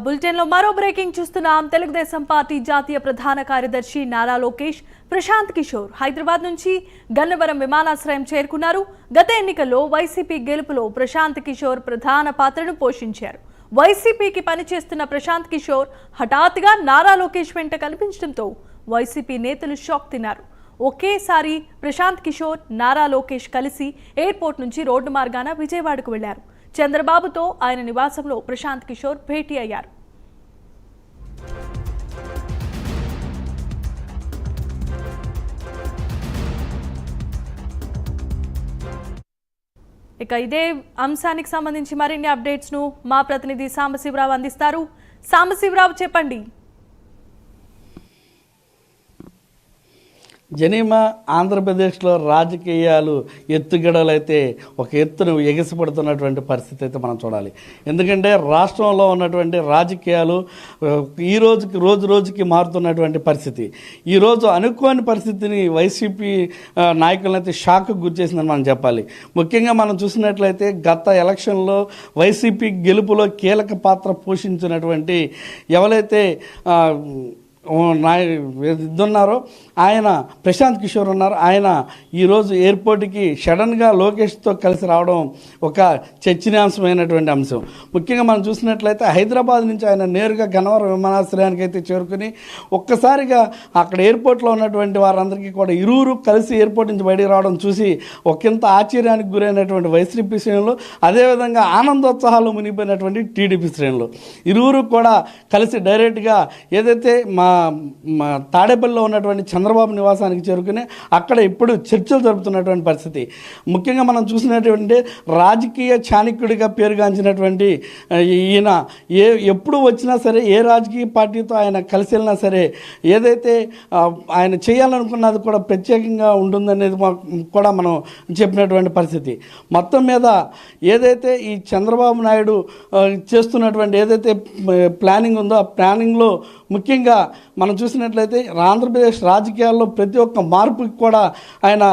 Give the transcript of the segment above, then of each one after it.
Bulletin లో మరో breaking చూస్తున్నాం. తెలుగుదేశం పార్టీ జాతీయ ప్రధాన కార్యదర్శి నారా లోకేష్ ప్రశాంత్ కిషోర్ హైదరాబాద్ నుంచి గన్నవరం విమానాశ్రయం చేరుకున్నారు. గత ఎన్నికల్లో వైసీపీ గెలుపులో ప్రశాంత్ కిషోర్ ప్రధాన పాత్రను పోషించారు. వైసీపీకి పనిచేస్తున్న ప్రశాంత్ కిషోర్ హఠాత్తుగా నారా లోకేష్ వెంట కనిపించడంతో వైసీపీ నేతలు షాక్ తిన్నారు. ఒకేసారి ప్రశాంత్ కిషోర్ నారా లోకేష్ కలిసి ఎయిర్పోర్ట్ నుంచి రోడ్డు మార్గాన విజయవాడకు వెళ్లారు. చంద్రబాబుతో ఆయన నివాసంలో ప్రశాంత్ కిషోర్ భేటీ అయ్యారు. ఇక ఇదే అంశానికి సంబంధించి మరిన్ని అప్డేట్స్ ను మా ప్రతినిధి సాంబశివరావు అందిస్తారు. సాంబశివరావు, చెప్పండి. జనీమా, ఆంధ్రప్రదేశ్లో రాజకీయాలు ఎత్తుగడలు అయితే ఒక ఎత్తును ఎగిసిపడుతున్నటువంటి పరిస్థితి అయితే మనం చూడాలి. ఎందుకంటే రాష్ట్రంలో ఉన్నటువంటి రాజకీయాలు ఈ రోజుకి రోజుకి మారుతున్నటువంటి పరిస్థితి. ఈరోజు అనుకోని పరిస్థితిని వైసీపీ నాయకులను అయితే షాక్కు గురిచేసిందని మనం చెప్పాలి. ముఖ్యంగా మనం చూసినట్లయితే గత ఎలక్షన్లో వైసీపీ గెలుపులో కీలక పాత్ర పోషించినటువంటి ఎవరైతే ఇదున్నారో ఆయన ప్రశాంత్ కిషోర్ ఉన్నారు. ఆయన ఈరోజు ఎయిర్పోర్ట్కి సడన్గా లోకేష్తో కలిసి రావడం ఒక చర్చనీయాంశమైనటువంటి అంశం. ముఖ్యంగా మనం చూసినట్లయితే హైదరాబాద్ నుంచి ఆయన నేరుగా గన్నవరం విమానాశ్రయానికి అయితే చేరుకుని ఒక్కసారిగా అక్కడ ఎయిర్పోర్ట్లో ఉన్నటువంటి వారందరికీ కూడా ఇరువురు కలిసి ఎయిర్పోర్ట్ నుంచి బయటికి రావడం చూసి ఒకంత ఆశ్చర్యానికి గురైనటువంటి వైసీపీ శ్రేణులు, అదేవిధంగా ఆనందోత్సాహాలు మునిగిపోయినటువంటి టీడీపీ శ్రేణులు ఇరువురు కూడా కలిసి డైరెక్ట్గా ఏదైతే మా తాడేపల్లిలో ఉన్నటువంటి చంద్రబాబు నివాసానికి చేరుకుని అక్కడ ఇప్పుడు చర్చలు జరుపుతున్నటువంటి పరిస్థితి. ముఖ్యంగా మనం చూసినటువంటి రాజకీయ చాణక్యుడిగా పేరుగాంచినటువంటి ఈయన ఎప్పుడు వచ్చినా సరే, ఏ రాజకీయ పార్టీతో ఆయన కలిసి వెళ్ళినా సరే, ఏదైతే ఆయన చేయాలనుకున్నది కూడా ప్రత్యేకంగా ఉంటుందనేది కూడా మనం చెప్పినటువంటి పరిస్థితి. మొత్తం మీద ఏదైతే ఈ చంద్రబాబు నాయుడు చేస్తున్నటువంటి ఏదైతే ప్లానింగ్ ఉందో ఆ ప్లానింగ్లో ముఖ్యంగా మనం చూసినట్లయితే ఆంధ్రప్రదేశ్ రాజకీయాల్లో ప్రతి ఒక్క మార్పుకి కూడా ఆయన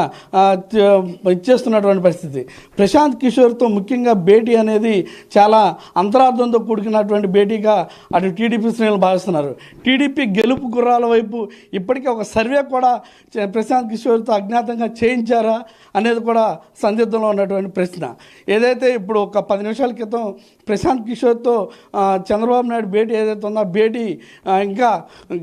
ఇచ్చేస్తున్నటువంటి పరిస్థితి. ప్రశాంత్ కిషోర్తో ముఖ్యంగా భేటీ అనేది చాలా అంతరార్థంతో కూడుకున్నటువంటి భేటీగా అటు టీడీపీ శ్రేణులు భావిస్తున్నారు. టీడీపీ గెలుపు గుర్రాల వైపు ఇప్పటికే ఒక సర్వే కూడా ప్రశాంత్ కిషోర్తో అజ్ఞాతంగా చేయించారా అనేది కూడా సందిగ్ధంలో ఉన్నటువంటి ప్రశ్న. ఏదైతే ఇప్పుడు ఒక 10 నిమిషాల క్రితం ప్రశాంత్ కిషోర్తో చంద్రబాబు నాయుడు భేటీ ఏదైతే ఉందో ఆ భేటీ ఇంకా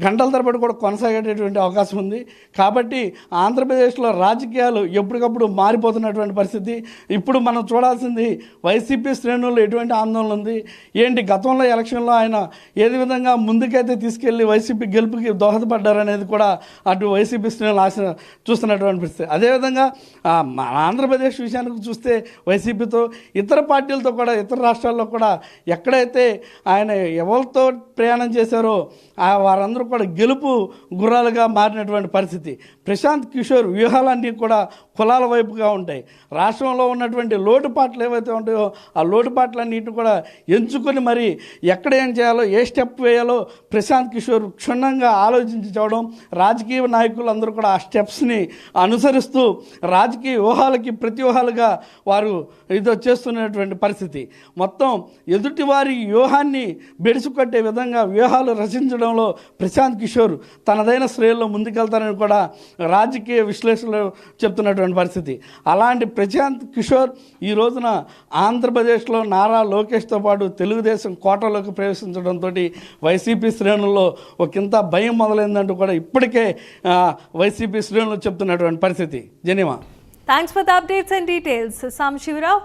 గంటల తరబడి కూడా కొనసాగేటటువంటి అవకాశం ఉంది. కాబట్టి ఆంధ్రప్రదేశ్లో రాజకీయాలు ఎప్పటికప్పుడు మారిపోతున్నటువంటి పరిస్థితి. ఇప్పుడు మనం చూడాల్సింది వైసీపీ శ్రేణుల్లో ఎటువంటి ఆందోళన ఉంది ఏంటి, గతంలో ఎలక్షన్లో ఆయన ఏది విధంగా ముందుకైతే తీసుకెళ్లి వైసీపీ గెలుపుకి దోహదపడ్డారనేది కూడా అటు వైసీపీ శ్రేణులు ఆశ చూస్తున్నటువంటి పరిస్థితి. అదేవిధంగా ఆంధ్రప్రదేశ్ విషయానికి చూస్తే వైసీపీతో ఇతర పార్టీలతో కూడా ఇతర రాష్ట్రాల్లో కూడా ఎక్కడైతే ఆయన ఎవరితో ప్రయాణం చేశారో వారందరూ కూడా గెలుపు గుర్రాలుగా మారినటువంటి పరిస్థితి. ప్రశాంత్ కిషోర్ వ్యూహాలన్నీ కూడా కులాల వైపుగా ఉంటాయి. రాష్ట్రంలో ఉన్నటువంటి లోటుపాట్లు ఏవైతే ఉంటాయో ఆ లోటుపాట్లన్నింటిని కూడా ఎంచుకొని మరి ఎక్కడ ఏం చేయాలో, ఏ స్టెప్ వేయాలో ప్రశాంత్ కిషోర్ క్షుణ్ణంగా ఆలోచించి చూడడం, రాజకీయ నాయకులు అందరూ కూడా ఆ స్టెప్స్ని అనుసరిస్తూ రాజకీయ వ్యూహాలకి ప్రతివ్యూహాలుగా వారు ఇది చేస్తున్నటువంటి పరిస్థితి. మొత్తం ఎదుటివారి వ్యూహాన్ని బెడిసికొట్టే విధంగా వ్యూహాలు రచించడంలో ప్రశాంత్ కిషోర్ తనదైన శ్రేణుల్లో ముందుకెళ్తారని కూడా రాజకీయ విశ్లేషణలు చెప్తున్నటువంటి పరిస్థితి. అలాంటి ప్రశాంత్ కిషోర్ ఈ రోజున ఆంధ్రప్రదేశ్లో నారా లోకేష్తో పాటు తెలుగుదేశం కోటలోకి ప్రవేశించడంతో వైసీపీ శ్రేణుల్లో ఒకంత భయం మొదలైందంటూ కూడా ఇప్పటికే వైసీపీ శ్రేణులు చెప్తున్నటువంటి పరిస్థితి. జనిమా, thanks for the updates and details Sambasivarao.